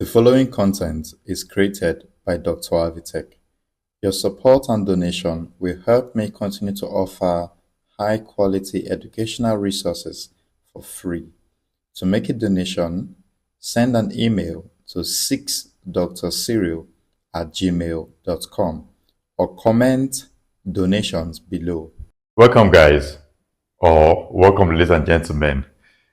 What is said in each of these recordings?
The following content is created by Dr. Avitech. Your support and donation will help me continue to offer high-quality educational resources for free. To make a donation, send an email to 6drcyril@gmail.com or comment donations below. Welcome guys, or welcome ladies and gentlemen.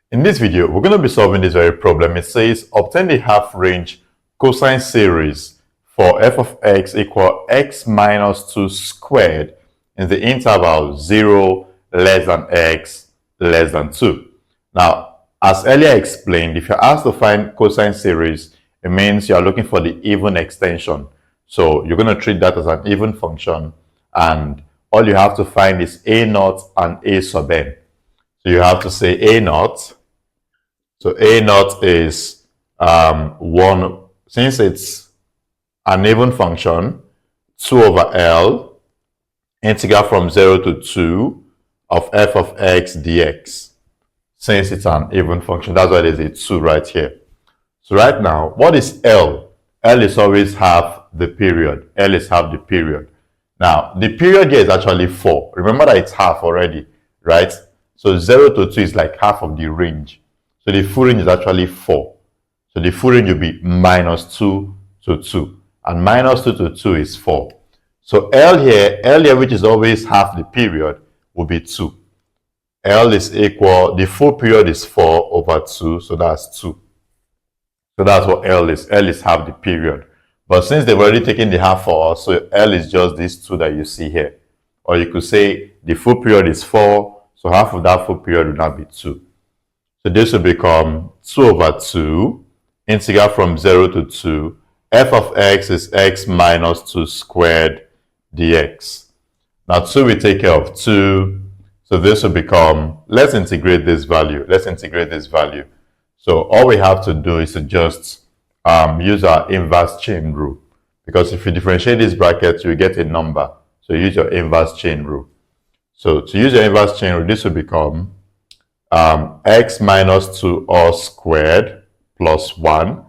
In this video, we're going to be solving this very problem. It says obtain the half-range cosine series for f of x equal x minus 2 squared in the interval 0 less than x less than 2. Now, as earlier explained, if you're asked to find cosine series, it means you're looking for the even extension. So you're going to treat that as an even function, and all you have to find is a naught and a sub n. So you have to say a naught. So a naught is 1, since it's an even function, 2 over L, integral from 0 to 2 of f of x dx. Since it's an even function, that's why there's a 2 right here. So right now, what is L? L is always half the period. L is half the period. Now, the period here is actually 4. Remember that it's half already, right? So 0 to 2 is like half of the range. So the full range is actually 4. So the full range will be minus 2 to 2. And minus 2 to 2 is 4. So L here, which is always half the period, will be 2. L is equal, the full period is 4 over 2, so that's 2. So that's what L is. L is half the period. But since they've already taken the half for us, so L is just these 2 that you see here. Or you could say the full period is 4, so half of that full period will now be 2. So this will become 2 over 2, integral from 0 to 2. F of x is x minus 2 squared dx. Now 2 we take care of 2. So this will become, let's integrate this value. So all we have to do is to just use our inverse chain rule. Because if you differentiate these brackets, you get a number. So use your inverse chain rule. So to use your inverse chain rule, this will become x minus 2 all squared plus 1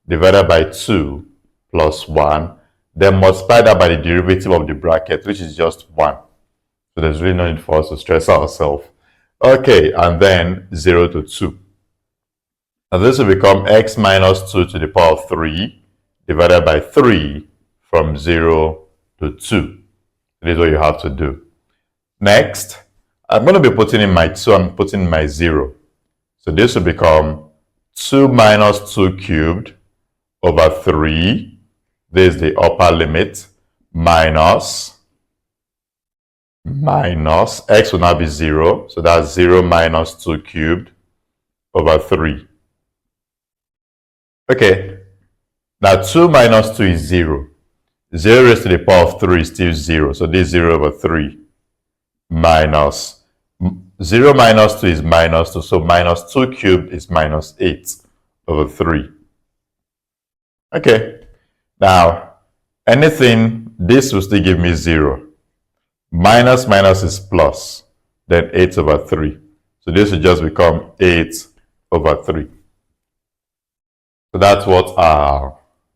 divided by 2 plus 1. Then multiply that by the derivative of the bracket, which is just 1. So there's really no need for us to stress ourselves. Okay, and then 0 to 2. Now this will become x minus 2 to the power of 3 divided by 3 from 0 to 2. This is what you have to do. Next, I'm going to be putting in my 2 and putting in my 0. So this will become 2 minus 2 cubed over 3. This is the upper limit. Minus x will now be 0. So that's 0 minus 2 cubed over 3. Okay. Now 2 minus 2 is 0. 0 raised to the power of 3 is still 0. So this is 0 over 3. Minus 0 minus 2 is minus 2. So minus 2 cubed is minus 8 over 3. Okay. Now, anything, this will still give me 0. Minus is plus. Then 8 over 3. So this will just become 8 over 3. So that's what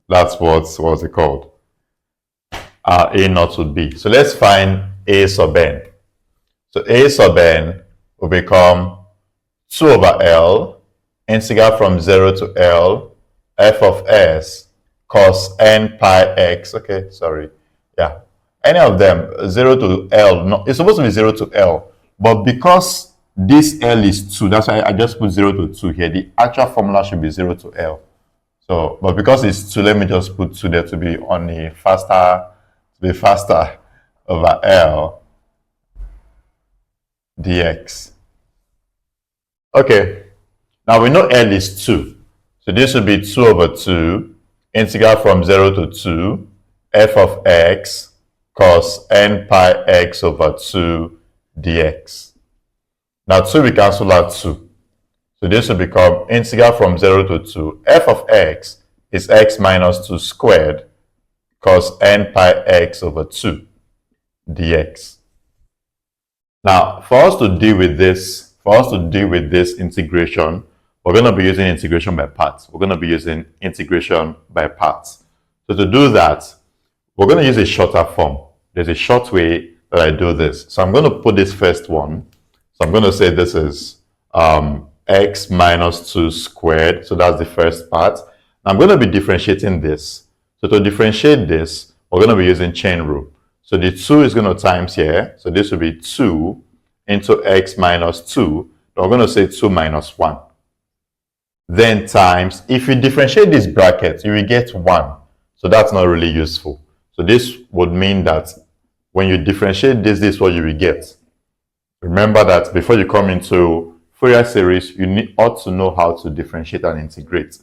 what's it called? Our A naught would be. So let's find A sub n. So A sub n will become 2 over L, integral from 0 to L, f of s, cos n pi x. Okay, sorry. Yeah. Any of them, 0 to L. No, it's supposed to be 0 to L. But because this L is 2, that's why I just put 0 to 2 here. The actual formula should be 0 to L. So, but because it's 2, let me just put 2 there to be on the faster over L dx. Okay, now we know L is 2. So this will be 2 over 2, integral from 0 to 2, f of x cos n pi x over 2 dx. Now 2 we cancel out 2. So this will become integral from 0 to 2, f of x is x minus 2 squared cos n pi x over 2 dx. Now, for us to deal with this integration, we're going to be using integration by parts. We're going to be using integration by parts. So to do that, we're going to use a shorter form. There's a short way that I do this. So I'm going to put this first one. So I'm going to say this is x minus 2 squared. So that's the first part. I'm going to be differentiating this. So to differentiate this, we're going to be using chain rule. So the 2 is going to times here. So this will be 2 into x minus 2. We're going to say 2 minus 1. Then times, if you differentiate this bracket, you will get 1. So that's not really useful. So this would mean that when you differentiate this, this is what you will get. Remember that before you come into Fourier series, you ought to know how to differentiate and integrate.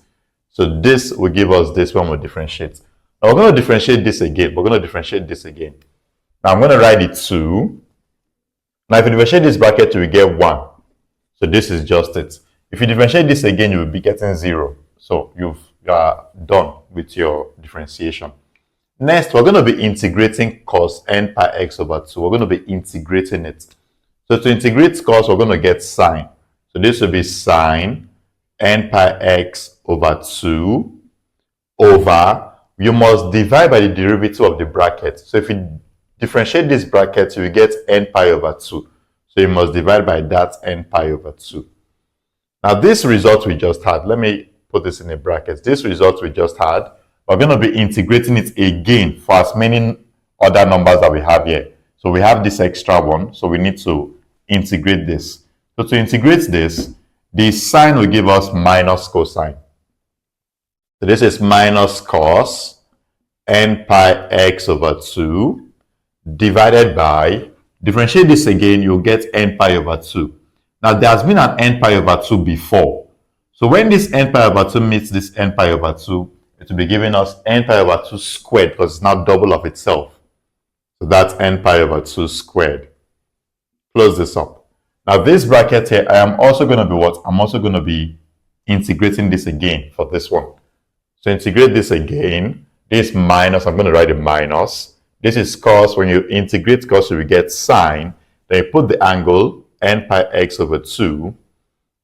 So this will give us this when we differentiate. Now we're going to differentiate this again. We're going to differentiate this again. Now I'm going to write it 2. Now if you differentiate this bracket, you will get 1. So this is just it. If you differentiate this again, you will be getting 0. So you are done with your differentiation. Next, we're going to be integrating cos n pi x over 2. We're going to be integrating it. So to integrate cos, we're going to get sine. So this will be sine n pi x over 2 over, you must divide by the derivative of the bracket. So if you differentiate this bracket, you will get n pi over 2. So you must divide by that n pi over 2. Now this result we just had, let me put this in a bracket. This result we just had, we're going to be integrating it again for as many other numbers that we have here. So we have this extra one, so we need to integrate this. So to integrate this, the sine will give us minus cosine. So this is minus cos n pi x over 2 divided by, differentiate this again, you'll get n pi over 2. Now there has been an n pi over 2 before. So when this n pi over 2 meets this n pi over 2, it will be giving us n pi over 2 squared because it's now double of itself. So that's n pi over 2 squared. Close this up. Now this bracket here, I am also going to be what? I'm also going to be integrating this again for this one. So integrate this again. This minus, I'm going to write a minus. This is cos. When you integrate cos, you will get sine. Then you put the angle n pi x over 2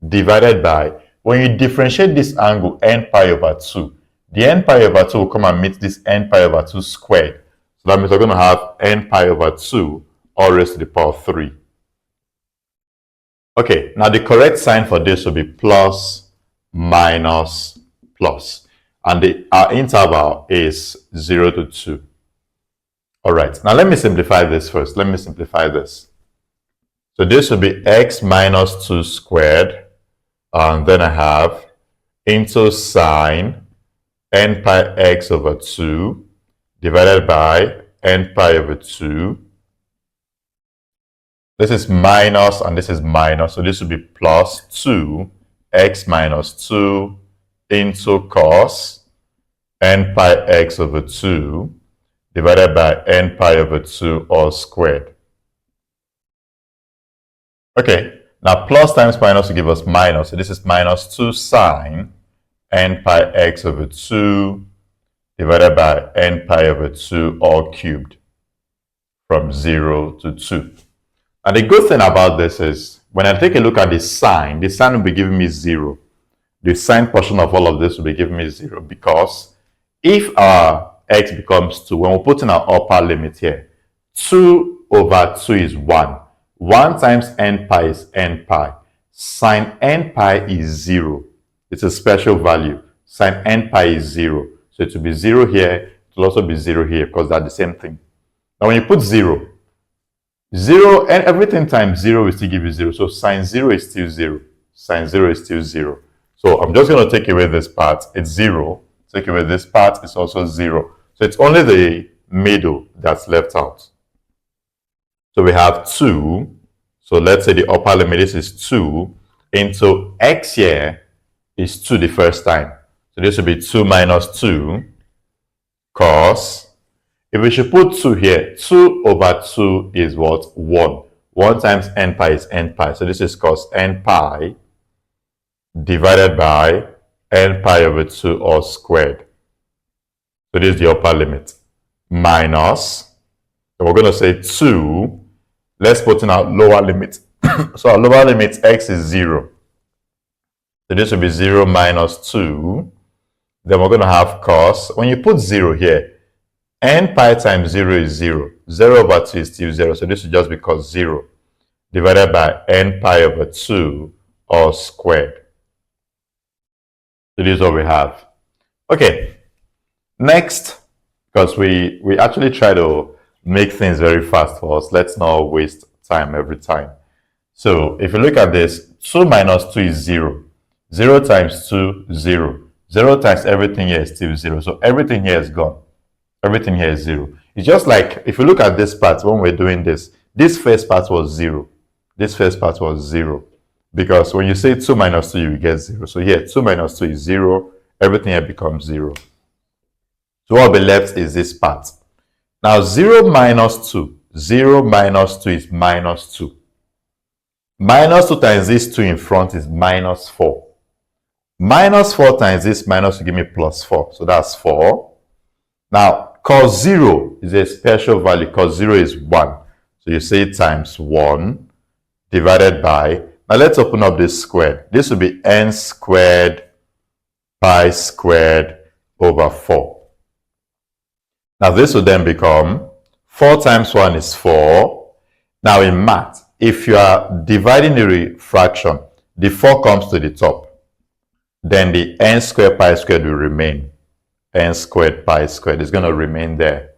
divided by, when you differentiate this angle n pi over 2, the n pi over 2 will come and meet this n pi over 2 squared. So that means we're going to have n pi over 2 all raised to the power of 3. Okay, now the correct sign for this will be plus, minus, plus. And our interval is 0 to 2. All right, now let me simplify this first. Let me simplify this. So this will be x minus 2 squared. And then I have into sine n pi x over 2 divided by n pi over 2. This is minus and this is minus. So this will be plus 2 x minus 2 into cos n pi x over 2 divided by n pi over 2 all squared. Okay, now plus times minus will give us minus. So this is minus 2 sine n pi x over 2 divided by n pi over 2 all cubed from 0 to 2. And the good thing about this is when I take a look at the sine will be giving me 0. The sine portion of all of this will be giving me 0 because if our x becomes 2, when we put in our upper limit here, 2 over 2 is 1. 1 times n pi is n pi. Sine n pi is 0. It's a special value. Sine n pi is 0. So it will be 0 here. It will also be 0 here because they're the same thing. Now when you put 0, 0 and everything times 0 will still give you 0. So sine 0 is still 0. Sine 0 is still 0. So I'm just going to take away this part. It's 0. Take away this part. It's also 0. So it's only the middle that's left out. So we have 2. So let's say the upper limit is 2 into x here is 2 the first time. So this will be 2 minus 2 cos. If we should put 2 here, 2 over 2 is what? 1. 1 times n pi is n pi. So this is cos n pi divided by n pi over 2 all squared. So this is the upper limit. Minus, so we're going to say 2. Let's put in our lower limit. So our lower limit x is 0. So this will be 0 minus 2. Then we're going to have cos. When you put 0 here, n pi times 0 is 0. 0 over 2 is still 0. So this will just be cos 0 divided by n pi over 2 all squared. So this is what we have. Okay, next, because we actually try to make things very fast for us, let's not waste time every time. So if you look at this, 2 minus 2 is 0. 0 times 2, 0. 0 times everything here is still 0. So everything here is gone. Everything here is 0. It's just like, if you look at this part, when we're doing this first part was 0. This first part was 0. Because when you say 2 minus 2, you get 0. So here, 2 minus 2 is 0. Everything here becomes 0. So what will be left is this part. Now, 0 minus 2. 0 minus 2 is minus 2. Minus 2 times this 2 in front is minus 4. Minus 4 times this minus will give me plus 4. So that's 4. Now, cos 0 is a special value. Cos 0 is 1. So you say times 1 divided by, now let's open up this squared. This will be n squared pi squared over 4. Now this will then become 4 times 1 is 4. Now in math, if you are dividing a fraction, the 4 comes to the top. Then the n squared pi squared will remain. N squared pi squared is going to remain there.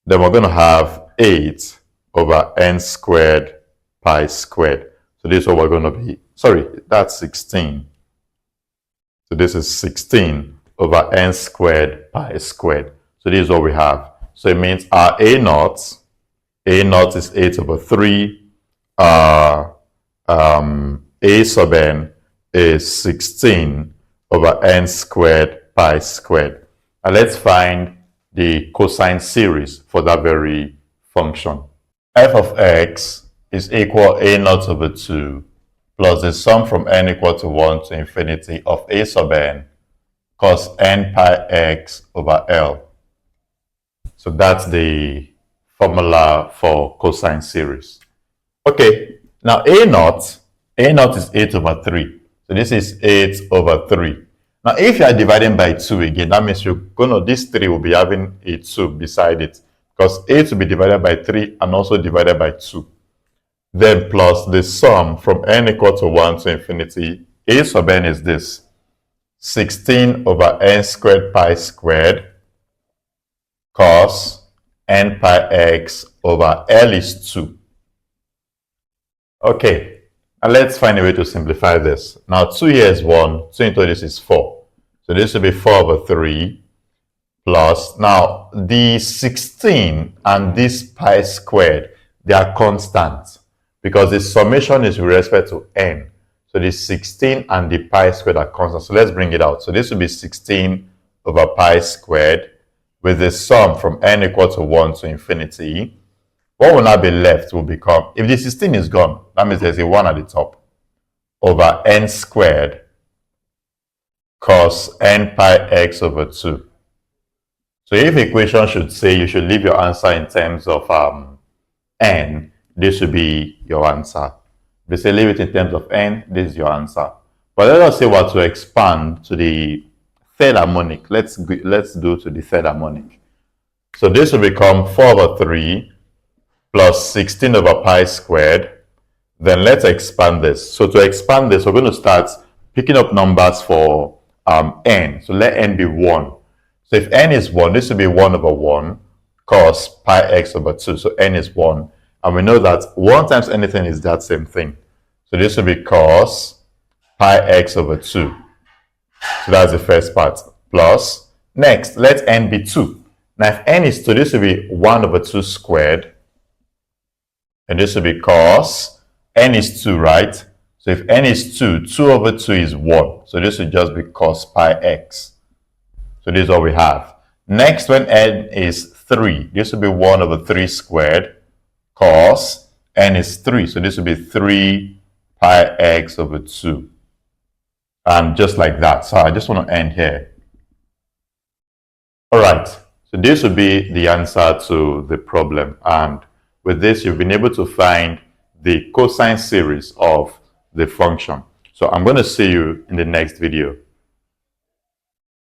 Then we're going to have 8 over n squared pi squared. So this is what we're going to be. Sorry, that's 16. So this is 16 over n squared pi squared. So this is what we have. So it means our A naught is 8 over 3. A sub n is 16 over n squared pi squared. And let's find the cosine series for that very function. F of x is equal a naught over 2 plus the sum from n equal to 1 to infinity of a sub n cos n pi x over L. So that's the formula for cosine series. Okay, now a naught is 8 over 3. So this is 8 over 3. Now if you are dividing by 2 again, that means this 3 will be having a 2 beside it. Because 8 will be divided by 3 and also divided by 2. Then plus the sum from n equal to 1 to infinity. A sub n is this. 16 over n squared pi squared cos n pi x over L is 2. Okay, and let's find a way to simplify this. Now 2 here is 1, 2 into this is 4. So this will be 4 over 3 plus, now the 16 and this pi squared, they are constant because the summation is with respect to n. So the 16 and the pi squared are constant. So let's bring it out. So this will be 16 over pi squared with the sum from n equal to 1 to infinity. What will now be left will become, if the 16 is gone, that means there's a 1 at the top, over n squared cos n pi x over 2. So if equation should say you should leave your answer in terms of n, this should be your answer. If they say leave it in terms of n, this is your answer. But let us say what to expand to the third harmonic. Let's do to the third harmonic. So this will become 4 over 3 plus 16 over pi squared. Then let's expand this. So to expand this, we're going to start picking up numbers for n. So let n be 1. So if n is 1, this will be 1 over 1 cos pi x over 2. So n is 1. And we know that 1 times anything is that same thing. So this will be cos pi x over 2. So that's the first part. Plus, next, let n be 2. Now if n is 2, this will be 1 over 2 squared. And this will be cos, n is 2, right? So if n is 2, 2 over 2 is 1. So this will just be cos pi x. So this is what we have. Next, when n is 3, this will be 1 over 3 squared. Cos n is 3. So this will be 3 pi x over 2. And just like that. So I just want to end here. All right. So this will be the answer to the problem. And with this, you've been able to find the cosine series of the function. So I'm going to see you in the next video.